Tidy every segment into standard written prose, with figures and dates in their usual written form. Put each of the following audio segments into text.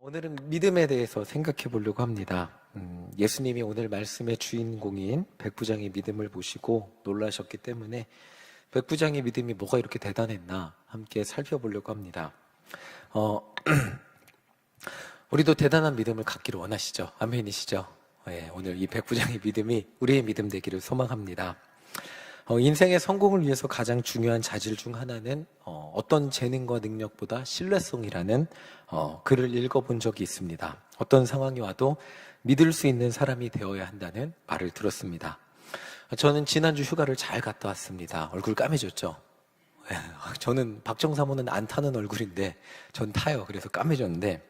오늘은 믿음에 대해서 생각해 보려고 합니다. 예수님이 오늘 말씀의 주인공인 백부장의 믿음을 보시고 놀라셨기 때문에 백부장의 믿음이 뭐가 이렇게 대단했나 함께 살펴보려고 합니다. 우리도 대단한 믿음을 갖기를 원하시죠? 아멘이시죠? 네, 오늘 이 백부장의 믿음이 우리의 믿음 되기를 소망합니다. 인생의 성공을 위해서 가장 중요한 자질 중 하나는 어떤 재능과 능력보다 신뢰성이라는 글을 읽어본 적이 있습니다. 어떤 상황이 와도 믿을 수 있는 사람이 되어야 한다는 말을 들었습니다. 저는 지난주 휴가를 잘 갔다 왔습니다. 얼굴 까매졌죠? 저는 박정사모는 안 타는 얼굴인데 전 타요. 그래서 까매졌는데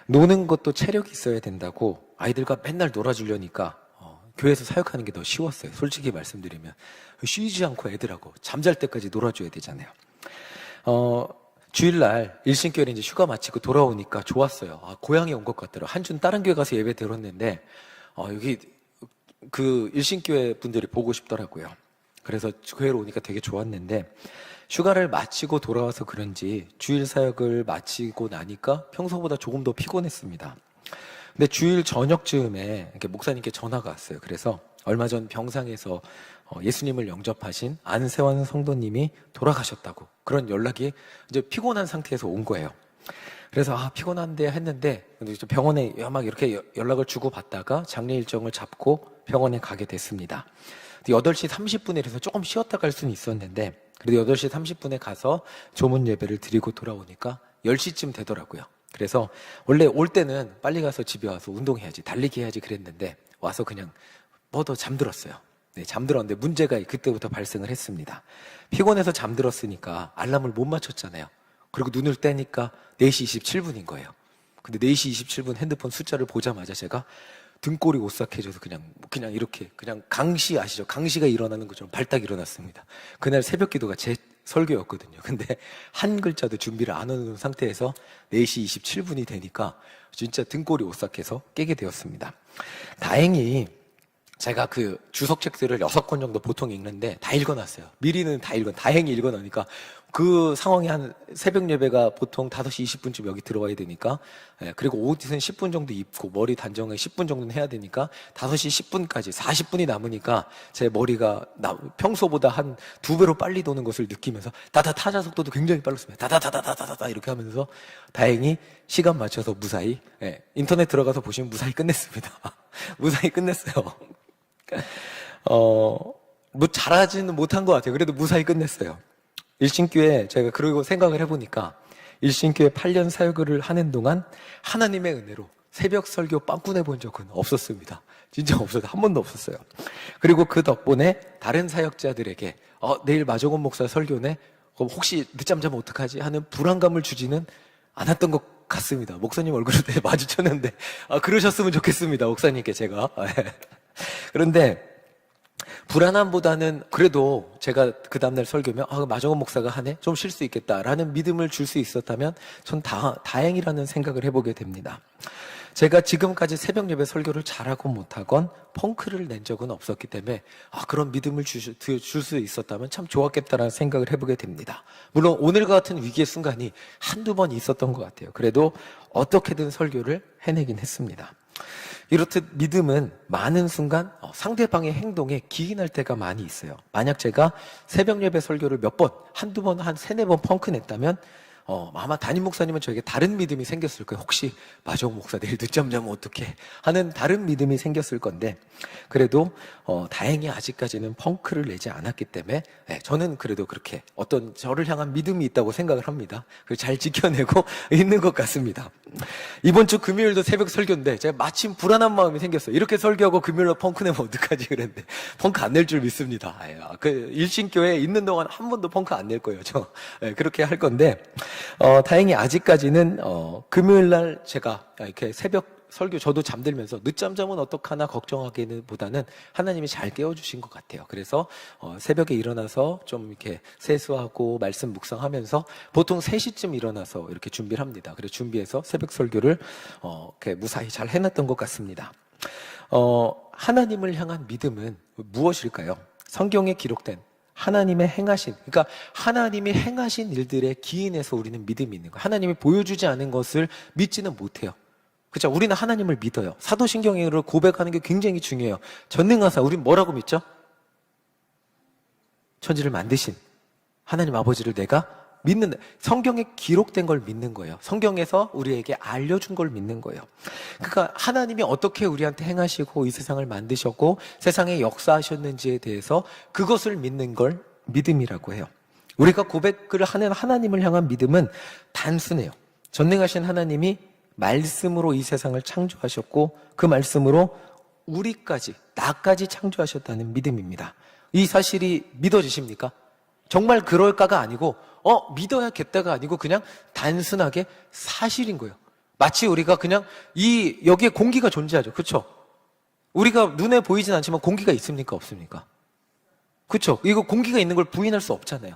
노는 것도 체력이 있어야 된다고 아이들과 맨날 놀아주려니까 교회에서 사역하는 게 더 쉬웠어요. 솔직히 말씀드리면 쉬지 않고 애들하고 잠잘 때까지 놀아줘야 되잖아요. 주일날 일신교회를 이제 휴가 마치고 돌아오니까 좋았어요. 고향에 온 것 같더라고요. 한 주는 다른 교회 가서 예배 드렸는데 여기 그 일신교회 분들이 보고 싶더라고요. 그래서 교회로 오니까 되게 좋았는데 휴가를 마치고 돌아와서 그런지 주일 사역을 마치고 나니까 평소보다 조금 더 피곤했습니다. 근데 주일 저녁쯤에 이렇게 목사님께 전화가 왔어요. 그래서 얼마 전 병상에서 예수님을 영접하신 안세환 성도님이 돌아가셨다고 그런 연락이 이제 피곤한 상태에서 온 거예요. 그래서 피곤한데 했는데 병원에 막 이렇게 연락을 주고 받다가 장례 일정을 잡고 병원에 가게 됐습니다. 8시 30분에 이래서 조금 쉬었다 갈 수는 있었는데 그래도 8시 30분에 가서 조문 예배를 드리고 돌아오니까 10시쯤 되더라고요. 그래서 원래 올 때는 빨리 가서 집에 와서 운동해야지, 달리기 해야지 그랬는데 와서 그냥 더 잠들었어요. 네, 잠들었는데 문제가 그때부터 발생을 했습니다. 피곤해서 잠들었으니까 알람을 못 맞췄잖아요. 그리고 눈을 떼니까 4시 27분인 거예요. 근데 4시 27분 핸드폰 숫자를 보자마자 제가 등골이 오싹해져서 그냥 이렇게 그냥 강시 아시죠? 강시가 일어나는 것처럼 발딱 일어났습니다. 그날 새벽 기도가 제 설교였거든요. 근데 한 글자도 준비를 안 해놓은 상태에서 4시 27분이 되니까 진짜 등골이 오싹해서 깨게 되었습니다. 다행히 제가 그 주석책들을 6권 정도 보통 읽는데 다 읽어놨어요. 미리는 다행히 읽어놓으니까 그 상황이 한 새벽 예배가 보통 5시 20분쯤 여기 들어와야 되니까 그리고 옷은 10분 정도 입고 머리 단정에 10분 정도는 해야 되니까 5시 10분까지 40분이 남으니까 제 머리가 평소보다 한 2배로 빨리 도는 것을 느끼면서 타자 속도도 굉장히 빨랐습니다. 다다다다다다다 이렇게 하면서 다행히 시간 맞춰서 무사히 인터넷 들어가서 보시면 무사히 끝냈습니다. 무사히 끝냈어요. 뭐 잘하지는 못한 것 같아요. 그래도 무사히 끝냈어요. 일신교회 제가 그러고 생각을 해보니까 일신교회 8년 사역을 하는 동안 하나님의 은혜로 새벽 설교 빵꾸내 본 적은 없었습니다. 진짜 없어요. 한 번도 없었어요. 그리고 그 덕분에 다른 사역자들에게 내일 마정원 목사 설교네? 그럼 혹시 늦잠 자면 어떡하지? 하는 불안감을 주지는 않았던 것 같습니다. 목사님 얼굴을 마주쳤는데 그러셨으면 좋겠습니다. 목사님께 제가. 그런데 불안함보다는 그래도 제가 그 다음날 설교면 마정원 목사가 하네? 좀 쉴 수 있겠다라는 믿음을 줄 수 있었다면 전 다행이라는 생각을 해보게 됩니다. 제가 지금까지 새벽 예배 설교를 잘하건 못하건 펑크를 낸 적은 없었기 때문에 그런 믿음을 줄 수 있었다면 참 좋았겠다라는 생각을 해보게 됩니다. 물론 오늘 같은 위기의 순간이 한두 번 있었던 것 같아요. 그래도 어떻게든 설교를 해내긴 했습니다. 이렇듯 믿음은 많은 순간 상대방의 행동에 기인할 때가 많이 있어요. 만약 제가 새벽 예배 설교를 한두 번, 한 3-4번 펑크 냈다면 아마 담임 목사님은 저에게 다른 믿음이 생겼을 거예요. 혹시 마정 목사 내일 늦잠 자면 어떡해 하는 다른 믿음이 생겼을 건데 그래도 다행히 아직까지는 펑크를 내지 않았기 때문에 저는 그래도 그렇게 어떤 저를 향한 믿음이 있다고 생각을 합니다. 그걸 잘 지켜내고 있는 것 같습니다. 이번 주 금요일도 새벽 설교인데 제가 마침 불안한 마음이 생겼어요. 이렇게 설교하고 금요일로 펑크 내면 어떡하지 그랬는데 펑크 안 낼 줄 믿습니다. 그 일신교회에 있는 동안 한 번도 펑크 안 낼 거예요. 저 그렇게 할 건데 다행히 아직까지는 금요일날 제가 이렇게 새벽 설교 저도 잠들면서 늦잠 자면 어떡하나 걱정하기는 보다는 하나님이 잘 깨워주신 것 같아요. 그래서 새벽에 일어나서 좀 이렇게 세수하고 말씀 묵상하면서 보통 3시쯤 일어나서 이렇게 준비를 합니다. 그래서 준비해서 새벽 설교를 이렇게 무사히 잘 해놨던 것 같습니다. 하나님을 향한 믿음은 무엇일까요? 성경에 기록된 하나님의 행하신, 그러니까 하나님이 행하신 일들에 기인해서 우리는 믿음이 있는 거예요. 하나님이 보여주지 않은 것을 믿지는 못해요. 그렇죠? 우리는 하나님을 믿어요. 사도신경으로 고백하는 게 굉장히 중요해요. 전능하사, 우린 뭐라고 믿죠? 천지를 만드신 하나님 아버지를 내가 믿는다. 성경에 기록된 걸 믿는 거예요. 성경에서 우리에게 알려준 걸 믿는 거예요. 그러니까 하나님이 어떻게 우리한테 행하시고 이 세상을 만드셨고 세상에 역사하셨는지에 대해서 그것을 믿는 걸 믿음이라고 해요. 우리가 고백을 하는 하나님을 향한 믿음은 단순해요. 전능하신 하나님이 말씀으로 이 세상을 창조하셨고 그 말씀으로 우리까지, 나까지 창조하셨다는 믿음입니다. 이 사실이 믿어지십니까? 정말 그럴까가 아니고 믿어야겠다가 아니고 그냥 단순하게 사실인 거예요. 마치 우리가 그냥 여기에 공기가 존재하죠. 그렇죠? 우리가 눈에 보이진 않지만 공기가 있습니까? 없습니까? 그렇죠? 이거 공기가 있는 걸 부인할 수 없잖아요.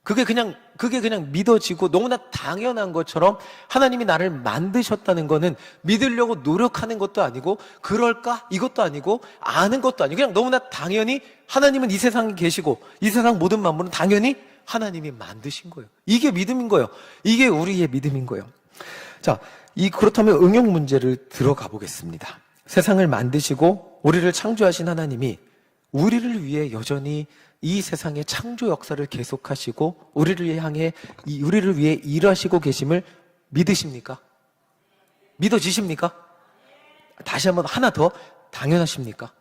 그게 그냥 믿어지고 너무나 당연한 것처럼 하나님이 나를 만드셨다는 거는 믿으려고 노력하는 것도 아니고 그럴까? 이것도 아니고 아는 것도 아니고 그냥 너무나 당연히 하나님은 이 세상에 계시고 이 세상 모든 만물은 당연히 하나님이 만드신 거예요. 이게 믿음인 거예요. 이게 우리의 믿음인 거예요. 자, 그렇다면 응용 문제를 들어가 보겠습니다. 세상을 만드시고 우리를 창조하신 하나님이 우리를 위해 여전히 이 세상의 창조 역사를 계속하시고 우리를 위해 일하시고 계심을 믿으십니까? 믿어지십니까? 다시 한번 하나 더, 당연하십니까?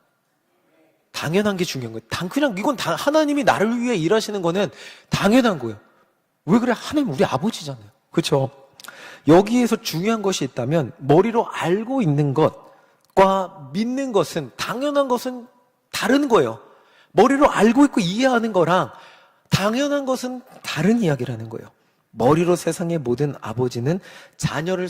당연한 게 중요한 거예요. 그냥 이건 하나님이 나를 위해 일하시는 거는 당연한 거예요. 왜 그래? 하나님 우리 아버지잖아요. 그렇죠? 여기에서 중요한 것이 있다면 머리로 알고 있는 것과 믿는 것은, 당연한 것은 다른 거예요. 머리로 알고 있고 이해하는 거랑 당연한 것은 다른 이야기라는 거예요. 머리로 세상의 모든 아버지는 자녀를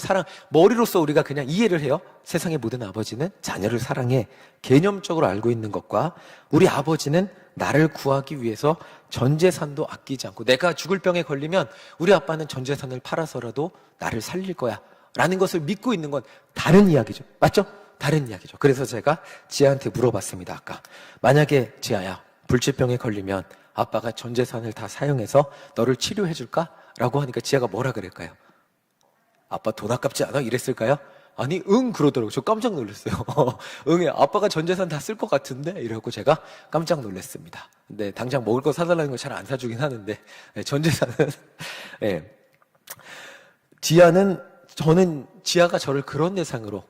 머리로서 우리가 그냥 이해를 해요. 세상의 모든 아버지는 자녀를 사랑해. 개념적으로 알고 있는 것과 우리 아버지는 나를 구하기 위해서 전 재산도 아끼지 않고, 내가 죽을 병에 걸리면 우리 아빠는 전 재산을 팔아서라도 나를 살릴 거야 라는 것을 믿고 있는 건 다른 이야기죠. 맞죠? 다른 이야기죠. 그래서 제가 지아한테 물어봤습니다. 아까 만약에 지아야 불치병에 걸리면 아빠가 전 재산을 다 사용해서 너를 치료해 줄까? 라고 하니까 지아가 뭐라 그럴까요? 아빠 돈 아깝지 않아? 이랬을까요? 아니 그러더라고요. 저 깜짝 놀랐어요. 아빠가 전 재산 다 쓸 것 같은데? 이래갖고 제가 깜짝 놀랐습니다. 근데 당장 먹을 거 사달라는 거 잘 안 사주긴 하는데 전 재산은 네. 지아가 저를 그런 대상으로,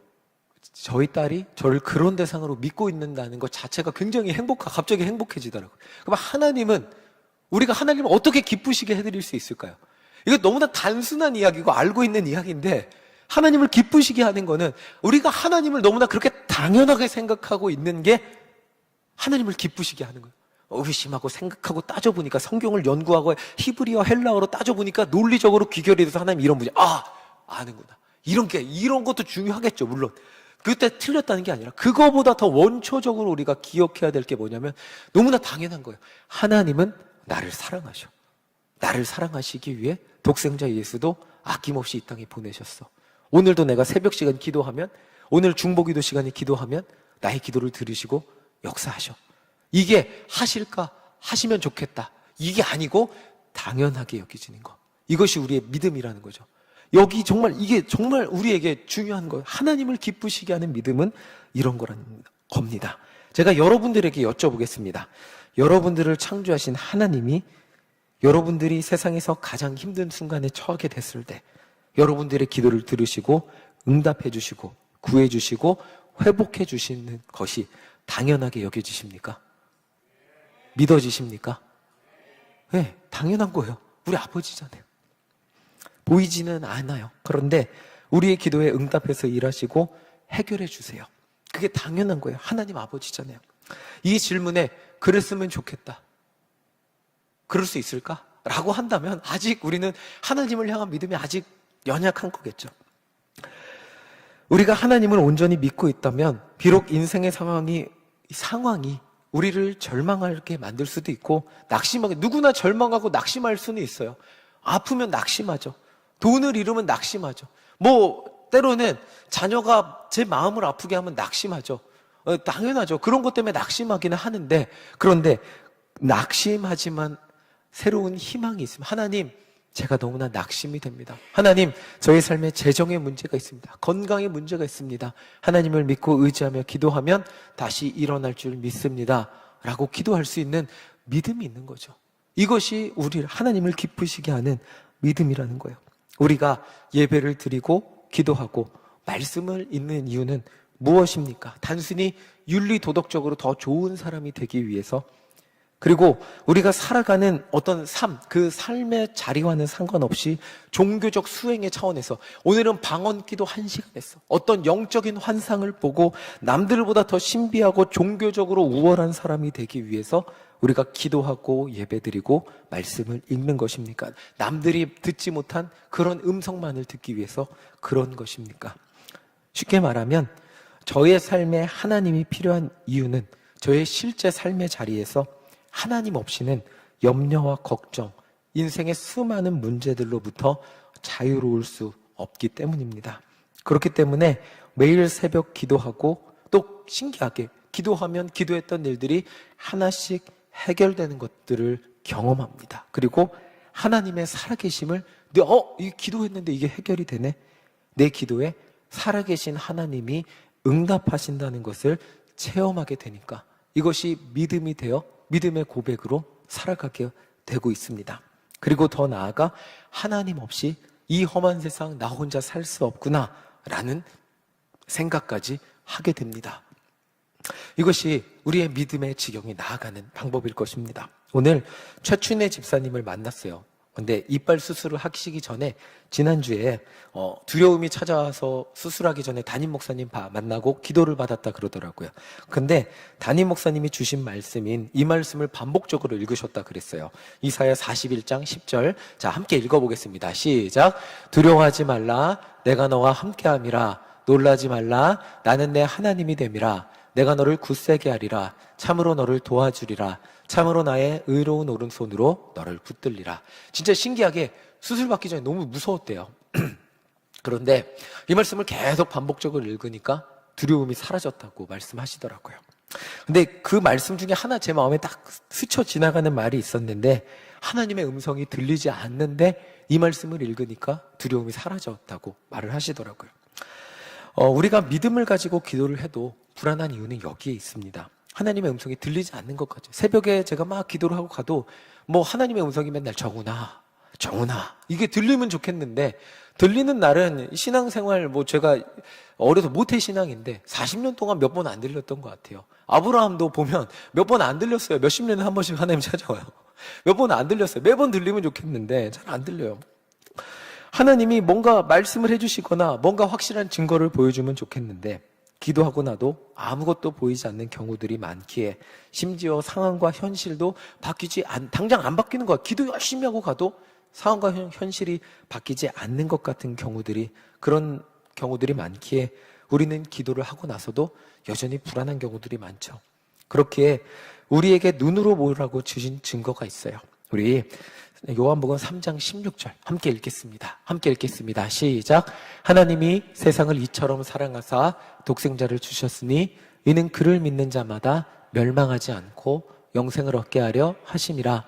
저희 딸이 저를 그런 대상으로 믿고 있는다는 것 자체가 굉장히 갑자기 행복해지더라고요. 그럼 우리가 하나님을 어떻게 기쁘시게 해드릴 수 있을까요? 이거 너무나 단순한 이야기고 알고 있는 이야기인데, 하나님을 기쁘시게 하는 거는 우리가 하나님을 너무나 그렇게 당연하게 생각하고 있는 게 하나님을 기쁘시게 하는 거예요. 의심하고 생각하고 따져보니까, 성경을 연구하고 히브리어 헬라어로 따져보니까 논리적으로 귀결이 돼서 하나님 이런 분이 아는구나. 이런 것도 중요하겠죠, 물론. 그때 틀렸다는 게 아니라 그거보다 더 원초적으로 우리가 기억해야 될 게 뭐냐면 너무나 당연한 거예요. 하나님은 나를 사랑하셔. 나를 사랑하시기 위해 독생자 예수도 아낌없이 이 땅에 보내셨어. 오늘도 내가 새벽 시간 기도하면, 오늘 중보기도 시간에 기도하면 나의 기도를 들으시고 역사하셔. 이게 하실까? 하시면 좋겠다. 이게 아니고 당연하게 여기지는 거. 이것이 우리의 믿음이라는 거죠. 이게 정말 우리에게 중요한 거예요. 하나님을 기쁘시게 하는 믿음은 이런 거라는 겁니다. 제가 여러분들에게 여쭤보겠습니다. 여러분들을 창조하신 하나님이 여러분들이 세상에서 가장 힘든 순간에 처하게 됐을 때 여러분들의 기도를 들으시고 응답해 주시고 구해 주시고 회복해 주시는 것이 당연하게 여겨지십니까? 믿어지십니까? 네, 당연한 거예요. 우리 아버지잖아요. 보이지는 않아요. 그런데 우리의 기도에 응답해서 일하시고 해결해 주세요. 그게 당연한 거예요. 하나님 아버지잖아요. 이 질문에 그랬으면 좋겠다, 그럴 수 있을까? 라고 한다면 아직 우리는 하나님을 향한 믿음이 아직 연약한 거겠죠. 우리가 하나님을 온전히 믿고 있다면 비록 인생의 상황이 우리를 절망하게 만들 수도 있고 누구나 절망하고 낙심할 수는 있어요. 아프면 낙심하죠. 돈을 잃으면 낙심하죠. 때로는 자녀가 제 마음을 아프게 하면 낙심하죠. 당연하죠. 그런 것 때문에 낙심하기는 하는데, 그런데 낙심하지만 새로운 희망이 있습니다. 하나님, 제가 너무나 낙심이 됩니다. 하나님, 저의 삶에 재정에 문제가 있습니다. 건강에 문제가 있습니다. 하나님을 믿고 의지하며 기도하면 다시 일어날 줄 믿습니다. 라고 기도할 수 있는 믿음이 있는 거죠. 이것이 하나님을 기쁘시게 하는 믿음이라는 거예요. 우리가 예배를 드리고 기도하고 말씀을 읽는 이유는 무엇입니까? 단순히 윤리 도덕적으로 더 좋은 사람이 되기 위해서, 그리고 우리가 살아가는 어떤 그 삶의 자리와는 상관없이 종교적 수행의 차원에서 오늘은 방언기도 1시간 했어. 어떤 영적인 환상을 보고 남들보다 더 신비하고 종교적으로 우월한 사람이 되기 위해서 우리가 기도하고 예배드리고 말씀을 읽는 것입니까? 남들이 듣지 못한 그런 음성만을 듣기 위해서 그런 것입니까? 쉽게 말하면 저의 삶에 하나님이 필요한 이유는 저의 실제 삶의 자리에서 하나님 없이는 염려와 걱정, 인생의 수많은 문제들로부터 자유로울 수 없기 때문입니다. 그렇기 때문에 매일 새벽 기도하고 또 신기하게 기도하면 기도했던 일들이 하나씩 해결되는 것들을 경험합니다. 그리고 하나님의 살아계심을 이 기도했는데 이게 해결이 되네? 내 기도에 살아계신 하나님이 응답하신다는 것을 체험하게 되니까 이것이 믿음이 되어 믿음의 고백으로 살아가게 되고 있습니다. 그리고 더 나아가 하나님 없이 이 험한 세상 나 혼자 살 수 없구나 라는 생각까지 하게 됩니다. 이것이 우리의 믿음의 지경이 나아가는 방법일 것입니다. 오늘 최춘혜 집사님을 만났어요. 근데 이빨 수술을 하시기 전에 지난주에 두려움이 찾아와서 수술하기 전에 담임 목사님 만나고 기도를 받았다 그러더라고요. 근데 담임 목사님이 주신 말씀인 이 말씀을 반복적으로 읽으셨다 그랬어요. 이사야 41장 10절. 자, 함께 읽어보겠습니다. 시작. 두려워하지 말라. 내가 너와 함께함이라. 놀라지 말라. 나는 내 하나님이 됨이라. 내가 너를 굳세게 하리라. 참으로 너를 도와주리라. 참으로 나의 의로운 오른손으로 너를 붙들리라. 진짜 신기하게 수술 받기 전에 너무 무서웠대요. 그런데 이 말씀을 계속 반복적으로 읽으니까 두려움이 사라졌다고 말씀하시더라고요. 근데 그 말씀 중에 하나 제 마음에 딱 스쳐 지나가는 말이 있었는데, 하나님의 음성이 들리지 않는데 이 말씀을 읽으니까 두려움이 사라졌다고 말을 하시더라고요. 우리가 믿음을 가지고 기도를 해도 불안한 이유는 여기에 있습니다. 하나님의 음성이 들리지 않는 것 같죠. 새벽에 제가 막 기도를 하고 가도 하나님의 음성이 맨날 정훈아 이게 들리면 좋겠는데, 들리는 날은 신앙생활 제가 어려서 모태신앙인데 40년 동안 몇 번 안 들렸던 것 같아요. 아브라함도 보면 몇 번 안 들렸어요. 몇십 년에 한 번씩 하나님 찾아와요. 몇 번 안 들렸어요. 매번 들리면 좋겠는데 잘 안 들려요. 하나님이 뭔가 말씀을 해주시거나 뭔가 확실한 증거를 보여주면 좋겠는데 기도하고 나도 아무것도 보이지 않는 경우들이 많기에, 심지어 상황과 현실도 당장 안 바뀌는 거야. 기도 열심히 하고 가도 상황과 현실이 바뀌지 않는 것 같은 그런 경우들이 많기에 우리는 기도를 하고 나서도 여전히 불안한 경우들이 많죠. 그렇기에 우리에게 눈으로 보라고 주신 증거가 있어요. 우리 요한복음 3장 16절 함께 읽겠습니다. 시작. 하나님이 세상을 이처럼 사랑하사 독생자를 주셨으니 이는 그를 믿는 자마다 멸망하지 않고 영생을 얻게 하려 하심이라.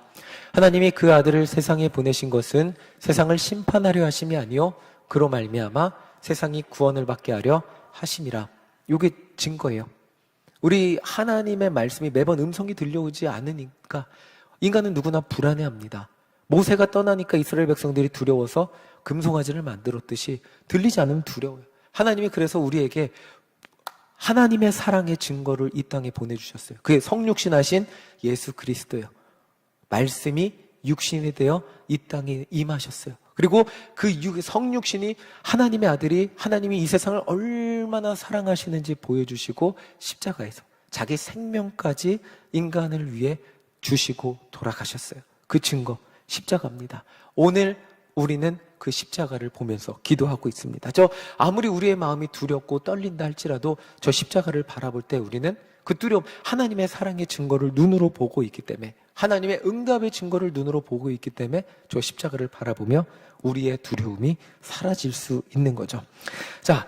하나님이 그 아들을 세상에 보내신 것은 세상을 심판하려 하심이 아니요 그로 말미암아 세상이 구원을 받게 하려 하심이라. 이게 증거예요. 우리 하나님의 말씀이 매번 음성이 들려오지 않으니까 인간은 누구나 불안해합니다. 모세가 떠나니까 이스라엘 백성들이 두려워서 금송아지를 만들었듯이 들리지 않으면 두려워요. 하나님이 그래서 우리에게 하나님의 사랑의 증거를 이 땅에 보내주셨어요. 그게 성육신하신 예수 그리스도예요. 말씀이 육신이 되어 이 땅에 임하셨어요. 그리고 그 성육신이 하나님의 아들이, 하나님이 이 세상을 얼마나 사랑하시는지 보여주시고 십자가에서 자기 생명까지 인간을 위해 주시고 돌아가셨어요. 그 증거 십자가입니다. 오늘 우리는 그 십자가를 보면서 기도하고 있습니다. 아무리 우리의 마음이 두렵고 떨린다 할지라도 저 십자가를 바라볼 때 우리는 그 두려움, 하나님의 사랑의 증거를 눈으로 보고 있기 때문에, 하나님의 응답의 증거를 눈으로 보고 있기 때문에 저 십자가를 바라보며 우리의 두려움이 사라질 수 있는 거죠. 자,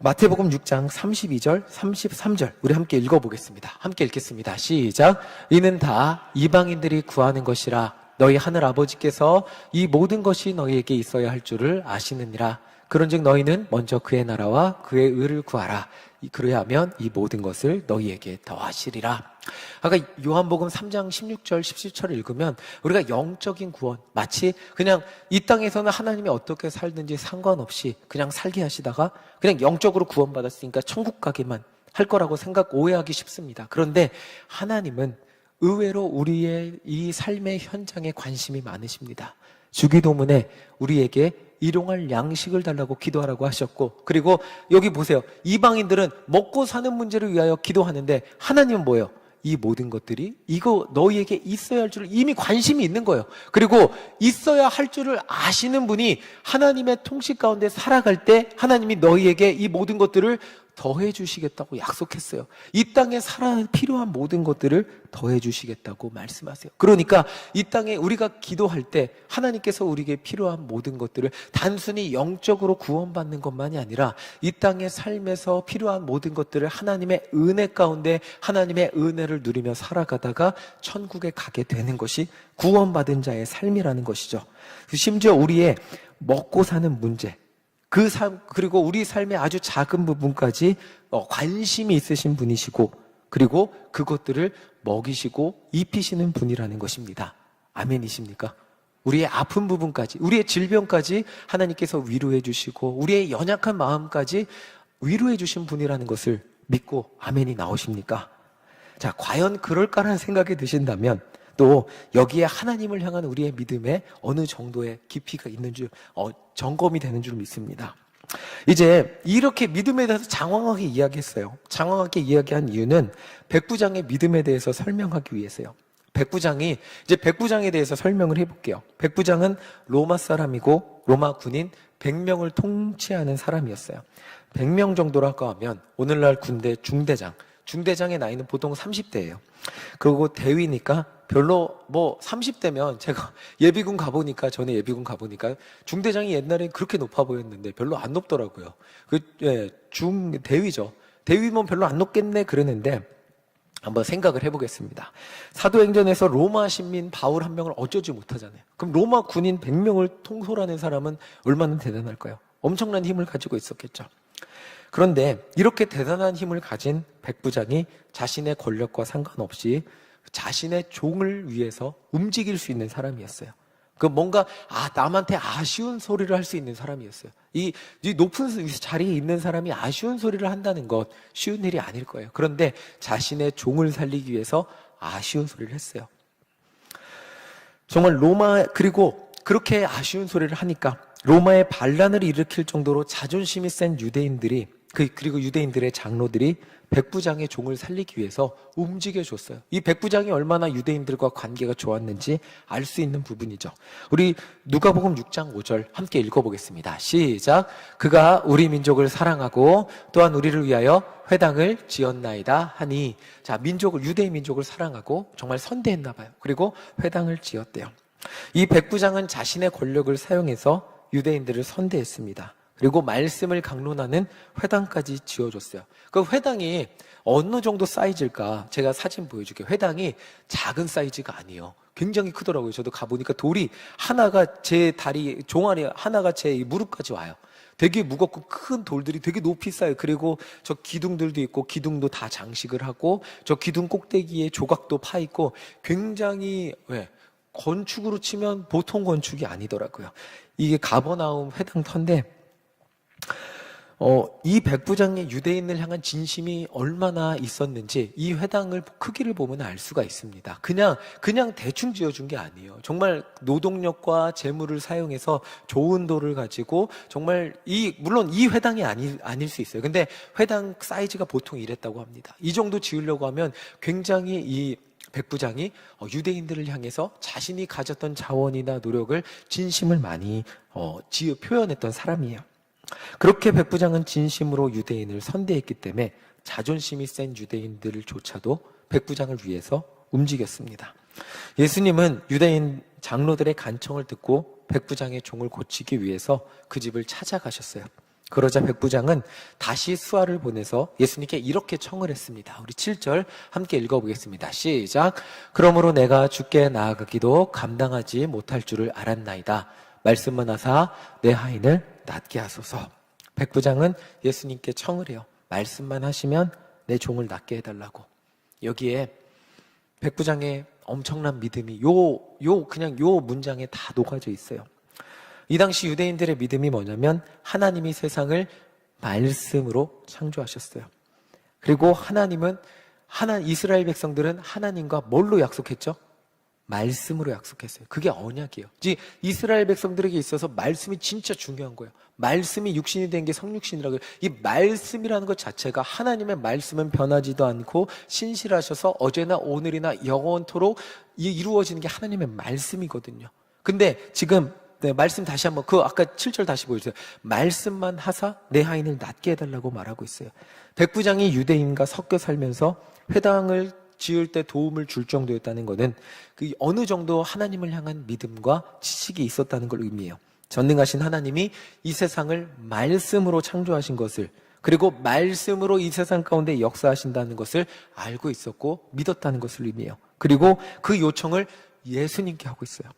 마태복음 6장 32절, 33절 우리 함께 읽어보겠습니다. 함께 읽겠습니다. 시작. 이는 다 이방인들이 구하는 것이라 너희 하늘 아버지께서 이 모든 것이 너희에게 있어야 할 줄을 아시느니라. 그런즉 너희는 먼저 그의 나라와 그의 의를 구하라. 그리하면 이 모든 것을 너희에게 더하시리라. 아까 요한복음 3장 16절 17절을 읽으면 우리가 영적인 구원, 마치 그냥 이 땅에서는 하나님이 어떻게 살든지 상관없이 그냥 살게 하시다가 그냥 영적으로 구원받았으니까 천국 가기만 할 거라고 오해하기 쉽습니다. 그런데 하나님은 의외로 우리의 이 삶의 현장에 관심이 많으십니다. 주기도문에 우리에게 일용할 양식을 달라고 기도하라고 하셨고, 그리고 여기 보세요. 이방인들은 먹고 사는 문제를 위하여 기도하는데 하나님은 뭐예요? 이 모든 것들이 이거 너희에게 있어야 할 줄을 이미 관심이 있는 거예요. 그리고 있어야 할 줄을 아시는 분이 하나님의 통치 가운데 살아갈 때 하나님이 너희에게 이 모든 것들을 더해 주시겠다고 약속했어요. 이 땅에 살아 필요한 모든 것들을 더해 주시겠다고 말씀하세요. 그러니까 이 땅에 우리가 기도할 때 하나님께서 우리에게 필요한 모든 것들을 단순히 영적으로 구원받는 것만이 아니라 이 땅의 삶에서 필요한 모든 것들을 하나님의 은혜 가운데 하나님의 은혜를 누리며 살아가다가 천국에 가게 되는 것이 구원받은 자의 삶이라는 것이죠. 심지어 우리의 먹고 사는 문제, 그리고 우리 삶의 아주 작은 부분까지 관심이 있으신 분이시고, 그리고 그것들을 먹이시고 입히시는 분이라는 것입니다. 아멘이십니까? 우리의 아픈 부분까지, 우리의 질병까지 하나님께서 위로해 주시고 우리의 연약한 마음까지 위로해 주신 분이라는 것을 믿고 아멘이 나오십니까? 자, 과연 그럴까라는 생각이 드신다면 또 여기에 하나님을 향한 우리의 믿음에 어느 정도의 깊이가 있는 줄 점검이 되는 줄 믿습니다. 이제 이렇게 믿음에 대해서 장황하게 이야기했어요. 장황하게 이야기한 이유는 백부장의 믿음에 대해서 설명하기 위해서요. 백부장에 대해서 설명을 해볼게요. 백부장은 로마 사람이고 로마 군인 100명을 통치하는 사람이었어요. 100명 정도라고 하면 오늘날 군대 중대장의 나이는 보통 30대예요. 그리고 대위니까 별로 30대면 제가 전에 예비군 가보니까 중대장이 옛날에 그렇게 높아 보였는데 별로 안 높더라고요. 대위죠. 대위면 별로 안 높겠네 그러는데 한번 생각을 해보겠습니다. 사도행전에서 로마 신민 바울 한 명을 어쩌지 못하잖아요. 그럼 로마 군인 100명을 통솔하는 사람은 얼마나 대단할까요? 엄청난 힘을 가지고 있었겠죠. 그런데 이렇게 대단한 힘을 가진 백부장이 자신의 권력과 상관없이 자신의 종을 위해서 움직일 수 있는 사람이었어요. 뭔가 남한테 아쉬운 소리를 할 수 있는 사람이었어요. 이 높은 자리에 있는 사람이 아쉬운 소리를 한다는 것 쉬운 일이 아닐 거예요. 그런데 자신의 종을 살리기 위해서 아쉬운 소리를 했어요. 정말 그리고 그렇게 아쉬운 소리를 하니까 로마에 반란을 일으킬 정도로 자존심이 센 유대인들이 그리고 유대인들의 장로들이 백부장의 종을 살리기 위해서 움직여줬어요. 이 백부장이 얼마나 유대인들과 관계가 좋았는지 알 수 있는 부분이죠. 우리 누가복음 6장 5절 함께 읽어보겠습니다. 시작. 그가 우리 민족을 사랑하고 또한 우리를 위하여 회당을 지었나이다 하니, 자, 유대인 민족을 사랑하고 정말 선대했나 봐요. 그리고 회당을 지었대요. 이 백부장은 자신의 권력을 사용해서 유대인들을 선대했습니다. 그리고 말씀을 강론하는 회당까지 지어줬어요. 그 회당이 어느 정도 사이즈일까? 제가 사진 보여줄게요. 회당이 작은 사이즈가 아니에요. 굉장히 크더라고요. 저도 가보니까 돌이 하나가 제 다리, 종아리 하나가 제 무릎까지 와요. 되게 무겁고 큰 돌들이 되게 높이 쌓여요. 그리고 저 기둥들도 있고, 기둥도 다 장식을 하고, 저 기둥 꼭대기에 조각도 파 있고, 굉장히 건축으로 치면 보통 건축이 아니더라고요. 이게 가버나움 회당 터인데, 이 백부장의 유대인을 향한 진심이 얼마나 있었는지 이 회당을 크기를 보면 알 수가 있습니다. 그냥 대충 지어준 게 아니에요. 정말 노동력과 재물을 사용해서 좋은 돌을 가지고 정말 물론 이 회당이 아닐 수 있어요. 근데 회당 사이즈가 보통 이랬다고 합니다. 이 정도 지으려고 하면 굉장히 이 백부장이 유대인들을 향해서 자신이 가졌던 자원이나 노력을 진심을 많이 표현했던 사람이에요. 그렇게 백부장은 진심으로 유대인을 선대했기 때문에 자존심이 센 유대인들조차도 백부장을 위해서 움직였습니다. 예수님은 유대인 장로들의 간청을 듣고 백부장의 종을 고치기 위해서 그 집을 찾아가셨어요. 그러자 백부장은 다시 수하를 보내서 예수님께 이렇게 청을 했습니다. 우리 7절 함께 읽어보겠습니다. 시작. 그러므로 내가 주께 나아가기도 감당하지 못할 줄을 알았나이다. 말씀만 하사 내 하인을 낫게 하소서. 백부장은 예수님께 청을 해요. 말씀만 하시면 내 종을 낫게 해달라고. 여기에 백부장의 엄청난 믿음이 그냥 요 문장에 다 녹아져 있어요. 이 당시 유대인들의 믿음이 뭐냐면 하나님이 세상을 말씀으로 창조하셨어요. 그리고 이스라엘 백성들은 하나님과 뭘로 약속했죠? 말씀으로 약속했어요. 그게 언약이에요. 즉 이스라엘 백성들에게 있어서 말씀이 진짜 중요한 거예요. 말씀이 육신이 된 게 성육신이라고 해요. 이 말씀이라는 것 자체가 하나님의 말씀은 변하지도 않고 신실하셔서 어제나 오늘이나 영원토록 이루어지는 게 하나님의 말씀이거든요. 근데 지금 말씀 다시 한번 아까 7절 다시 보여주세요. 말씀만 하사 내 하인을 낫게 해달라고 말하고 있어요. 백부장이 유대인과 섞여 살면서 회당을 지을 때 도움을 줄 정도였다는 것은 그 어느 정도 하나님을 향한 믿음과 지식이 있었다는 걸 의미해요. 전능하신 하나님이 이 세상을 말씀으로 창조하신 것을, 그리고 말씀으로 이 세상 가운데 역사하신다는 것을 알고 있었고 믿었다는 것을 의미해요. 그리고 그 요청을 예수님께 하고 있어요.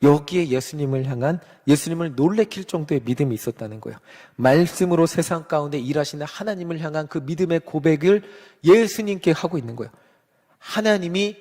여기에 예수님을 놀래킬 정도의 믿음이 있었다는 거예요. 말씀으로 세상 가운데 일하시는 하나님을 향한 그 믿음의 고백을 예수님께 하고 있는 거예요. 하나님이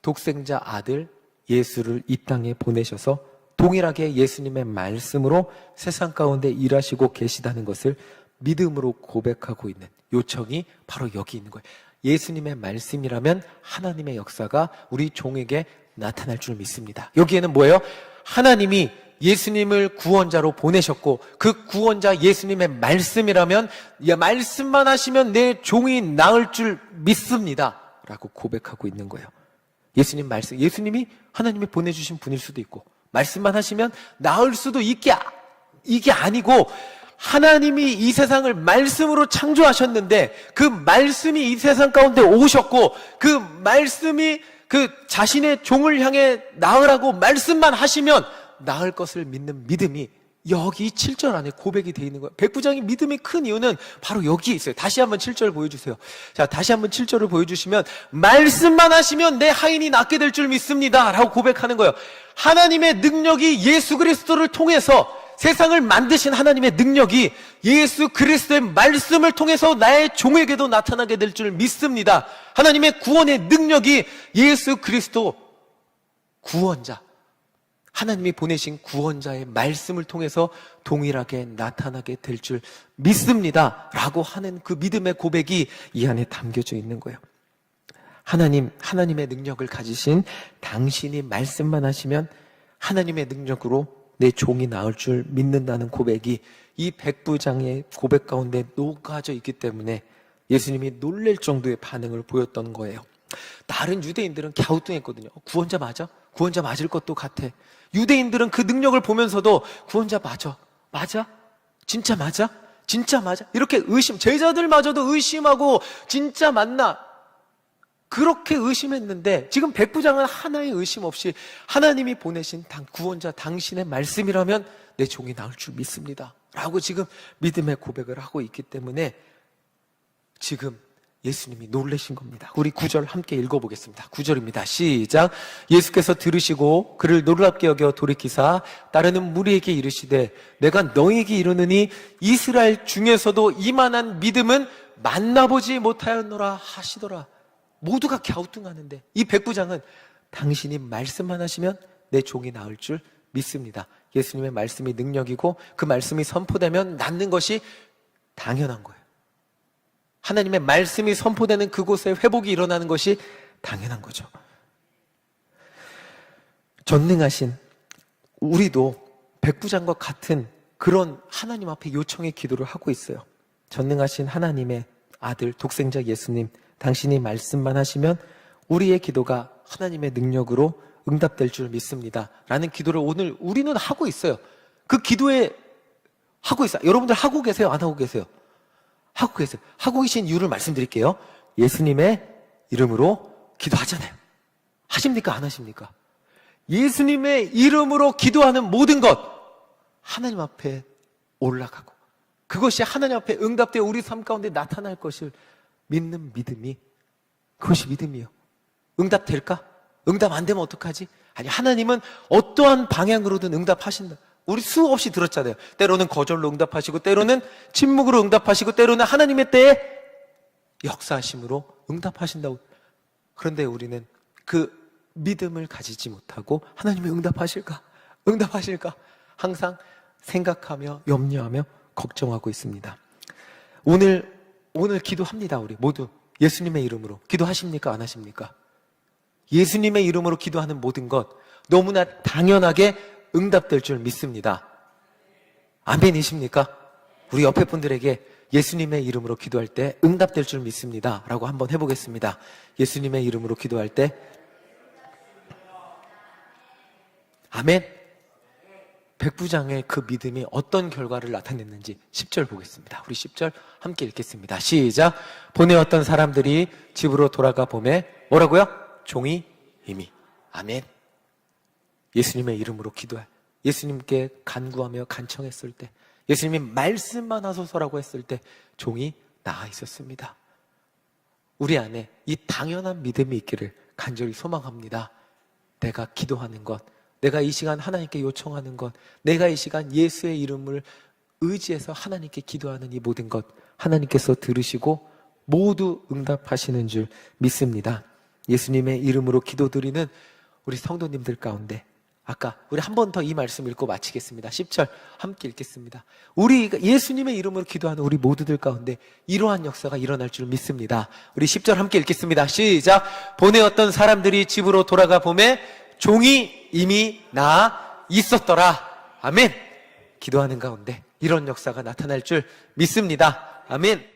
독생자 아들 예수를 이 땅에 보내셔서 동일하게 예수님의 말씀으로 세상 가운데 일하시고 계시다는 것을 믿음으로 고백하고 있는 요청이 바로 여기 있는 거예요. 예수님의 말씀이라면 하나님의 역사가 우리 종에게 나타날 줄 믿습니다. 여기에는 뭐예요? 하나님이 예수님을 구원자로 보내셨고 그 구원자 예수님의 말씀이라면 말씀만 하시면 내 종이 나을 줄 믿습니다 라고 고백하고 있는 거예요. 예수님이 하나님이 보내주신 분일 수도 있고 말씀만 하시면 나을 수도 이게 아니고 하나님이 이 세상을 말씀으로 창조하셨는데 그 말씀이 이 세상 가운데 오셨고 그 말씀이 그 자신의 종을 향해 나으라고 말씀만 하시면 나을 것을 믿는 믿음이 여기 7절 안에 고백이 되어 있는 거예요. 백부장이 믿음이 큰 이유는 바로 여기에 있어요. 다시 한번 7절 보여주세요. 자, 다시 한번 7절을 보여주시면 말씀만 하시면 내 하인이 낫게 될 줄 믿습니다 라고 고백하는 거예요. 하나님의 능력이 예수 그리스도를 통해서 세상을 만드신 하나님의 능력이 예수 그리스도의 말씀을 통해서 나의 종에게도 나타나게 될 줄 믿습니다. 하나님의 구원의 능력이 예수 그리스도 구원자, 하나님이 보내신 구원자의 말씀을 통해서 동일하게 나타나게 될 줄 믿습니다 라고 하는 그 믿음의 고백이 이 안에 담겨져 있는 거예요. 하나님의 능력을 가지신 당신이 말씀만 하시면 하나님의 능력으로 내 종이 나을 줄 믿는다는 고백이 이 백부장의 고백 가운데 녹아져 있기 때문에 예수님이 놀랄 정도의 반응을 보였던 거예요. 다른 유대인들은 갸우뚱했거든요. 구원자 맞아? 구원자 맞을 것도 같아. 유대인들은 그 능력을 보면서도 구원자 맞아? 진짜 맞아? 진짜 맞아? 이렇게 제자들마저도 의심하고 진짜 맞나? 그렇게 의심했는데 지금 백부장은 하나의 의심 없이 하나님이 보내신 구원자 당신의 말씀이라면 내 종이 나을 줄 믿습니다 라고 지금 믿음의 고백을 하고 있기 때문에 지금 예수님이 놀라신 겁니다. 우리 9절 함께 읽어보겠습니다. 9절입니다. 시작. 예수께서 들으시고 그를 놀랍게 여겨 돌이키사 따르는 무리에게 이르시되 내가 너희에게 이르느니 이스라엘 중에서도 이만한 믿음은 만나보지 못하였노라 하시더라. 모두가 갸우뚱하는데 이 백부장은 당신이 말씀만 하시면 내 종이 나을 줄 믿습니다. 예수님의 말씀이 능력이고 그 말씀이 선포되면 낫는 것이 당연한 거예요. 하나님의 말씀이 선포되는 그곳에 회복이 일어나는 것이 당연한 거죠. 전능하신 우리도 백부장과 같은 그런 하나님 앞에 요청의 기도를 하고 있어요. 전능하신 하나님의 아들 독생자 예수님, 당신이 말씀만 하시면 우리의 기도가 하나님의 능력으로 응답될 줄 믿습니다 라는 기도를 오늘 우리는 하고 있어요. 그 기도에 하고 있어요. 여러분들 하고 계세요? 안 하고 계세요? 하고 계세요. 하고 계신 이유를 말씀드릴게요. 예수님의 이름으로 기도하잖아요. 하십니까? 안 하십니까? 예수님의 이름으로 기도하는 모든 것 하나님 앞에 올라가고 그것이 하나님 앞에 응답되어 우리 삶 가운데 나타날 것을 믿는 믿음이, 그것이 믿음이요. 응답될까? 응답 안 되면 어떡하지? 아니, 하나님은 어떠한 방향으로든 응답하신다. 우리 수없이 들었잖아요. 때로는 거절로 응답하시고, 때로는 침묵으로 응답하시고, 때로는 하나님의 때에 역사하심으로 응답하신다고. 그런데 우리는 그 믿음을 가지지 못하고 하나님이 응답하실까? 응답하실까? 항상 생각하며 염려하며 걱정하고 있습니다. 오늘 기도합니다. 우리 모두 예수님의 이름으로 기도하십니까? 안 하십니까? 예수님의 이름으로 기도하는 모든 것 너무나 당연하게 응답될 줄 믿습니다. 아멘이십니까? 우리 옆에 분들에게 예수님의 이름으로 기도할 때 응답될 줄 믿습니다 라고 한번 해보겠습니다. 예수님의 이름으로 기도할 때 아멘. 백부장의 그 믿음이 어떤 결과를 나타냈는지 10절 보겠습니다. 우리 10절 함께 읽겠습니다. 시작. 보내었던 사람들이 집으로 돌아가 보매 뭐라고요? 종이 이미. 아멘. 예수님의 이름으로 기도해. 예수님께 간구하며 간청했을 때, 예수님이 말씀만 하소서라고 했을 때 종이 나아 있었습니다. 우리 안에 이 당연한 믿음이 있기를 간절히 소망합니다. 내가 기도하는 것, 내가 이 시간 하나님께 요청하는 것, 내가 이 시간 예수의 이름을 의지해서 하나님께 기도하는 이 모든 것 하나님께서 들으시고 모두 응답하시는 줄 믿습니다. 예수님의 이름으로 기도드리는 우리 성도님들 가운데 아까 우리 한 번 더 이 말씀 읽고 마치겠습니다. 10절 함께 읽겠습니다. 우리 예수님의 이름으로 기도하는 우리 모두들 가운데 이러한 역사가 일어날 줄 믿습니다. 우리 10절 함께 읽겠습니다. 시작. 보내었던 사람들이 집으로 돌아가 보매 종이 이미 나아 있었더라. 아멘. 기도하는 가운데 이런 역사가 나타날 줄 믿습니다. 아멘.